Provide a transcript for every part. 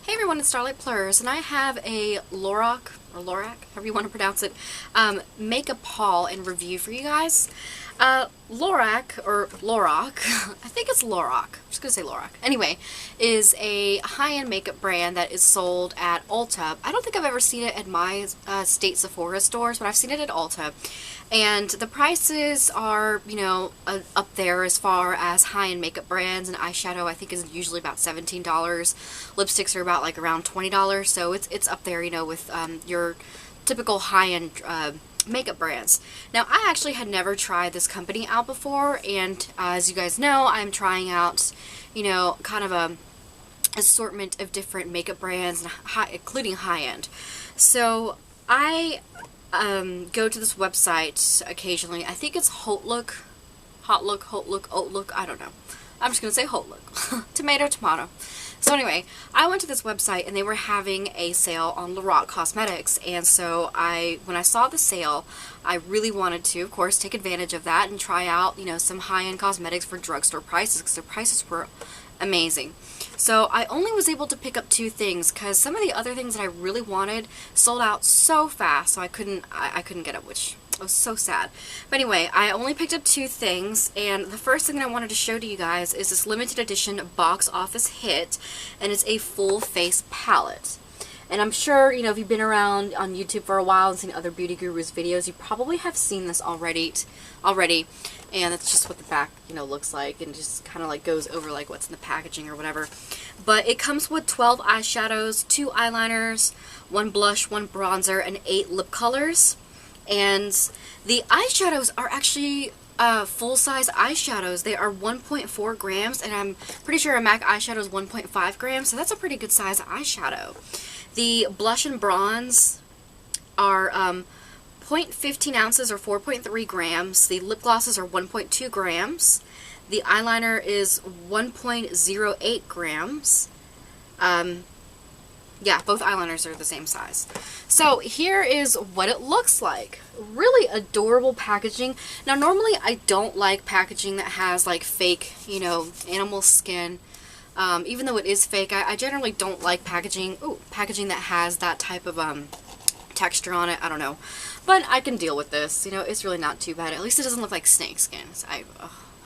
Hey everyone, it's Starlight Plurs, and I have a Lorac, or Lorac, however you want to pronounce it, makeup haul and review for you guys. Lorac, or Lorac, I think it's Lorac, I'm just going to say Lorac, anyway, is a high-end makeup brand that is sold at Ulta. I don't think I've ever seen it at my state Sephora stores, but I've seen it at Ulta. And the prices are, you know, up there as far as high-end makeup brands, and eyeshadow I think is usually about $17. Lipsticks are about like around $20, so it's up there, you know, with your typical high-end makeup brands. Now, I actually had never tried this company out before, and as you guys know, I'm trying out, you know, kind of a assortment of different makeup brands, including high-end. So I go to this website occasionally. I think it's Hotlook, Oatlook, I don't know. I'm just going to say Hotlook. Tomato, tomato. So anyway, I went to this website and they were having a sale on Lorac Cosmetics, and so when I saw the sale, I really wanted to, of course, take advantage of that and try out, you know, some high-end cosmetics for drugstore prices, because their prices were amazing. So I only was able to pick up 2 things because some of the other things that I really wanted sold out so fast, so I couldn't get it, which was so sad. But anyway, I only picked up 2 things, and the first thing that I wanted to show to you guys is this limited edition box office hit, and it's a full face palette. And I'm sure, you know, if you've been around on YouTube for a while and seen other beauty gurus videos, you probably have seen this already. And that's just what the back, you know, looks like, and just kind of like goes over like what's in the packaging or whatever. But it comes with 12 eyeshadows, 2 eyeliners, 1 blush, 1 bronzer, and 8 lip colors. And the eyeshadows are actually full-size eyeshadows. They are 1.4 grams, and I'm pretty sure a MAC eyeshadow is 1.5 grams, so that's a pretty good size eyeshadow. The blush and bronze are 0.15 ounces or 4.3 grams. The lip glosses are 1.2 grams. The eyeliner is 1.08 grams. Yeah, both eyeliners are the same size. So here is what it looks like. Really adorable packaging. Now normally I don't like packaging that has like fake, you know, animal skin. Even though it is fake, I generally don't like packaging that has that type of texture on it. I don't know, but I can deal with this. You know, it's really not too bad. At least it doesn't look like snake skin.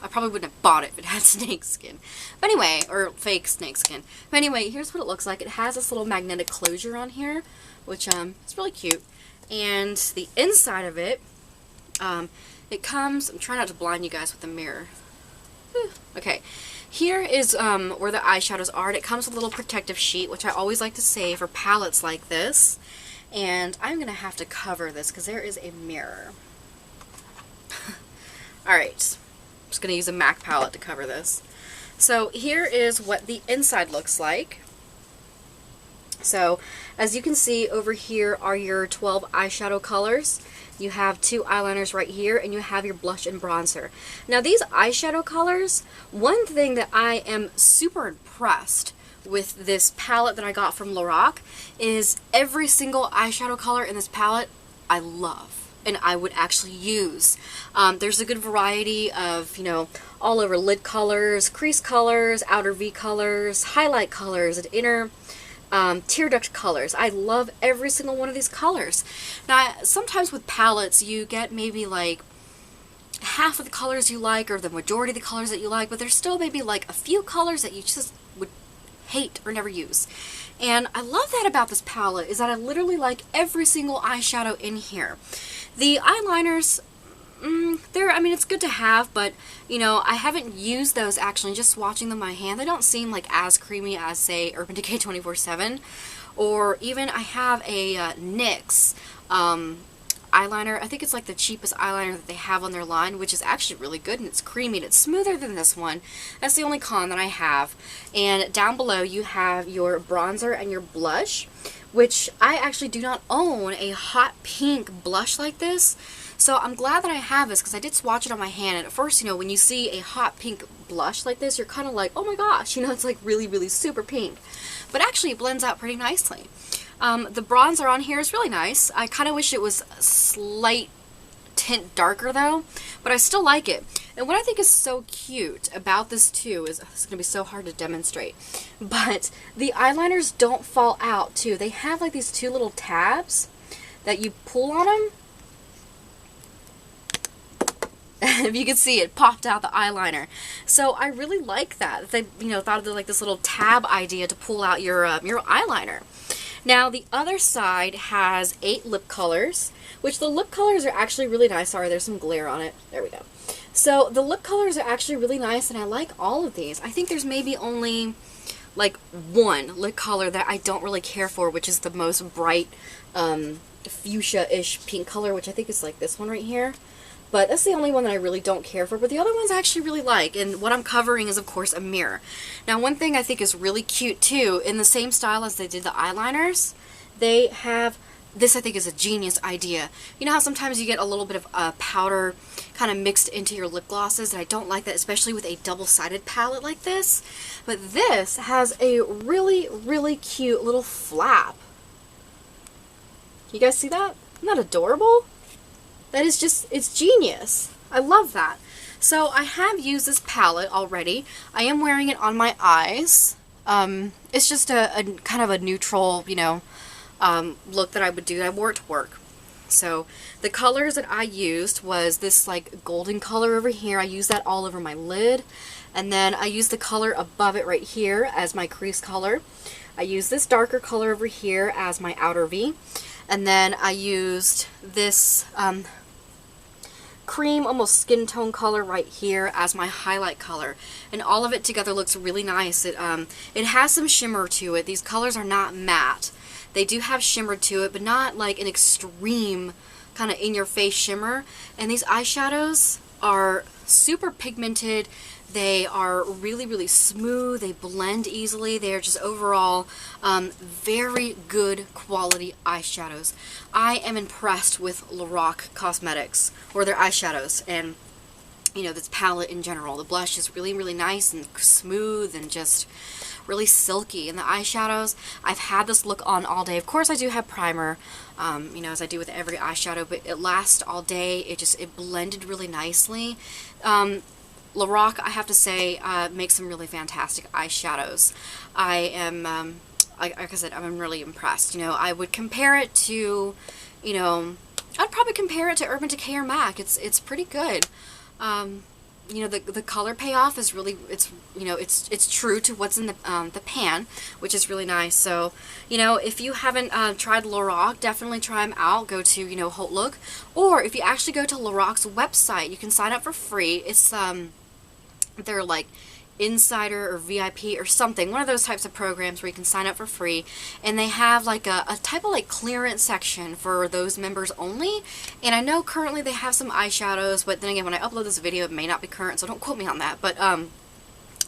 I probably wouldn't have bought it if it had snake skin. But anyway, or fake snake skin. But anyway, here's what it looks like. It has this little magnetic closure on here, which is really cute. And the inside of it, it comes. I'm trying not to blind you guys with the mirror. Okay, here is where the eyeshadows are, and it comes with a little protective sheet, which I always like to say for palettes like this. And I'm going to have to cover this because there is a mirror. Alright, I'm just going to use a MAC palette to cover this. So here is what the inside looks like. So as you can see, over here are your 12 eyeshadow colors. You have 2 eyeliners right here, and you have your blush and bronzer. Now these eyeshadow colors, one thing that I am super impressed with this palette that I got from Lorac is every single eyeshadow color in this palette I love and I would actually use. There's a good variety of, you know, all over lid colors, crease colors, outer V colors, highlight colors, and inner tear duct colors. I love every single one of these colors. Now, sometimes with palettes, you get maybe like half of the colors you like or the majority of the colors that you like, but there's still maybe like a few colors that you just would hate or never use. And I love that about this palette, is that I literally like every single eyeshadow in here. The eyeliners, I mean, it's good to have, but, you know, I haven't used those actually, just watching them in my hand. They don't seem like as creamy as, say, Urban Decay 24/7, or even I have a NYX eyeliner. I think it's like the cheapest eyeliner that they have on their line, which is actually really good, and it's creamy and it's smoother than this one. That's the only con that I have. And down below you have your bronzer and your blush, which I actually do not own a hot pink blush like this. So I'm glad that I have this, because I did swatch it on my hand, and at first, you know, when you see a hot pink blush like this, you're kind of like, oh my gosh, you know, it's like really, really super pink. But actually it blends out pretty nicely. The bronzer on here is really nice. I kind of wish it was a slight tint darker though, but I still like it. And what I think is so cute about this too is, it's going to be so hard to demonstrate, but the eyeliners don't fall out too. They have like these 2 little tabs that you pull on them. If you can see, it popped out the eyeliner. So I really like that. They, thought of like this little tab idea to pull out your eyeliner. Now the other side has 8 lip colors, which the lip colors are actually really nice. Sorry, there's some glare on it. There we go. So the lip colors are actually really nice, and I like all of these. I think there's maybe only like 1 lip color that I don't really care for, which is the most bright fuchsia-ish pink color, which I think is like this one right here. But that's the only one that I really don't care for. But the other ones I actually really like. And what I'm covering is, of course, a mirror. Now, one thing I think is really cute, too, in the same style as they did the eyeliners, they have, this I think is a genius idea. You know how sometimes you get a little bit of powder kind of mixed into your lip glosses? And I don't like that, especially with a double-sided palette like this. But this has a really, really cute little flap. You guys see that? Isn't that adorable? That is just, it's genius. I love that. So I have used this palette already. I am wearing it on my eyes. It's just a kind of a neutral, look that I would do. I wore it to work. So the colors that I used was this like golden color over here. I used that all over my lid. And then I used the color above it right here as my crease color. I used this darker color over here as my outer V. And then I used this cream, almost skin tone color right here as my highlight color. And all of it together looks really nice. It has some shimmer to it. These colors are not matte. They do have shimmer to it, but not like an extreme kind of in-your-face shimmer. And these eyeshadows are super pigmented. They are really, really smooth. They blend easily. They are just overall very good quality eyeshadows. I am impressed with Lorac Cosmetics, or their eyeshadows, and this palette in general. The blush is really, really nice and smooth and just really silky. And the eyeshadows, I've had this look on all day. Of course, I do have primer, as I do with every eyeshadow, but it lasts all day. It blended really nicely. Lorac, I have to say, makes some really fantastic eyeshadows. I am, like I said, I'm really impressed. I would compare it to, I'd probably compare it to Urban Decay or MAC. It's pretty good. The color payoff is really, it's true to what's in the pan, which is really nice. So, if you haven't tried Lorac, definitely try them out. Go to, Haute Look. Or if you actually go to Lorac's website, you can sign up for free. It's, they're like Insider or VIP or something, one of those types of programs where you can sign up for free, and they have like a type of like clearance section for those members only. And I know currently they have some eyeshadows, but then again, when I upload this video it may not be current, so don't quote me on that, but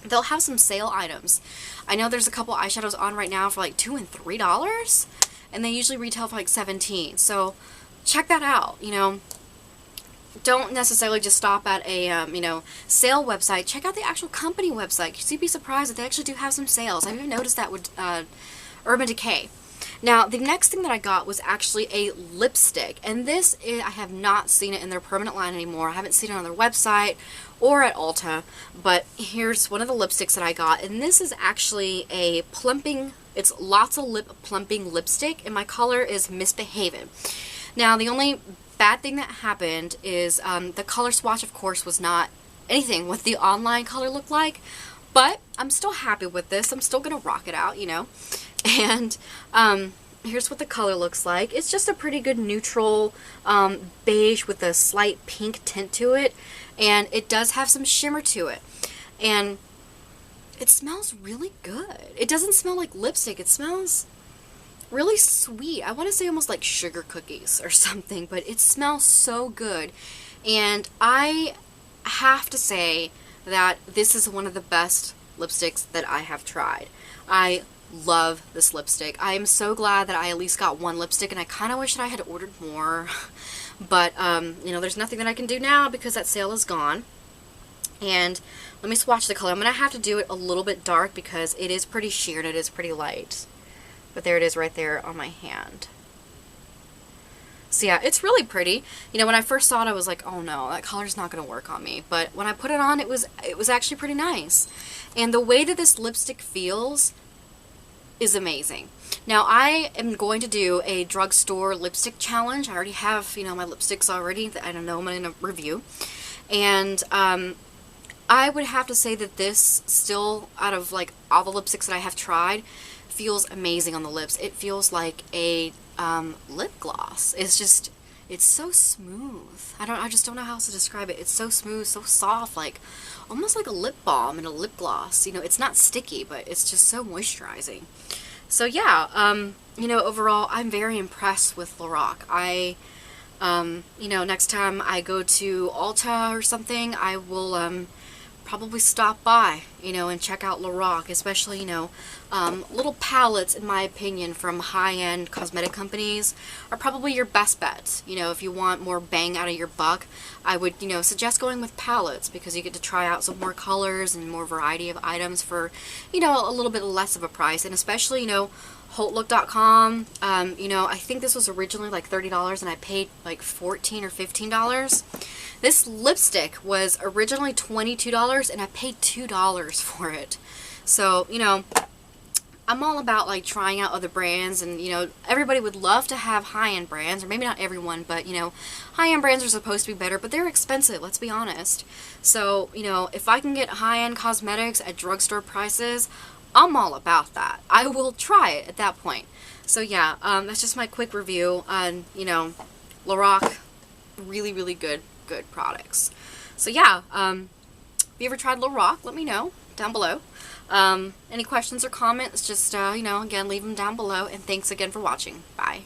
they'll have some sale items. I know there's a couple eyeshadows on right now for like $2 and $3, and they usually retail for like $17, so check that out. Don't necessarily just stop at a, sale website. Check out the actual company website. You'd be surprised that they actually do have some sales. I've even noticed that with Urban Decay. Now, the next thing that I got was actually a lipstick. And this, I have not seen it in their permanent line anymore. I haven't seen it on their website or at Ulta. But here's one of the lipsticks that I got. And this is actually a plumping, it's Lots of Lip plumping lipstick. And my color is Misbehavin'. Now, the only bad thing that happened is the color swatch, of course, was not anything what the online color looked like, but I'm still happy with this. I'm still gonna rock it out, and here's what the color looks like. It's just a pretty good neutral beige with a slight pink tint to it, and it does have some shimmer to it, and it smells really good. It doesn't smell like lipstick. It smells really sweet. I want to say almost like sugar cookies or something, but it smells so good. And I have to say that this is one of the best lipsticks that I have tried. I love this lipstick. I am so glad that I at least got one lipstick, and I kind of wish that I had ordered more. But, there's nothing that I can do now because that sale is gone. And let me swatch the color. I'm going to have to do it a little bit dark because it is pretty sheer and it is pretty light. But there it is right there on my hand. So yeah, it's really pretty. You know, when I first saw it, I was like, oh no, that color's not going to work on me. But when I put it on, it was actually pretty nice. And the way that this lipstick feels is amazing. Now, I am going to do a drugstore lipstick challenge. I already have, you know, my lipsticks already that I don't know I'm going to review. And I would have to say that this still, out of like all the lipsticks that I have tried, feels amazing on the lips. It feels like a lip gloss. It's so smooth. I just don't know how else to describe it. It's so smooth, so soft, like almost like a lip balm and a lip gloss. You know, it's not sticky, but it's just so moisturizing. So yeah, you know, overall, I'm very impressed with Lorac. You know, next time I go to Ulta or something, I will probably stop by, you know, and check out Lorac, especially, you know, little palettes, in my opinion, from high-end cosmetic companies are probably your best bet. You know, if you want more bang out of your buck, I would, you know, suggest going with palettes because you get to try out some more colors and more variety of items for, you know, a little bit less of a price. And especially, you know, HoltLook.com, you know, I think this was originally like $30 and I paid like $14 or $15. This lipstick was originally $22 and I paid $2 for it. So, you know, I'm all about like trying out other brands, and you know, everybody would love to have high-end brands, or maybe not everyone, but you know, high-end brands are supposed to be better, but they're expensive, let's be honest. So, you know, if I can get high-end cosmetics at drugstore prices, I'm all about that. I will try it at that point. So yeah, that's just my quick review on, you know, Lorac. Really, really good products. So yeah, if you ever tried Lorac, let me know down below. Any questions or comments, just, you know, again, leave them down below, and thanks again for watching. Bye.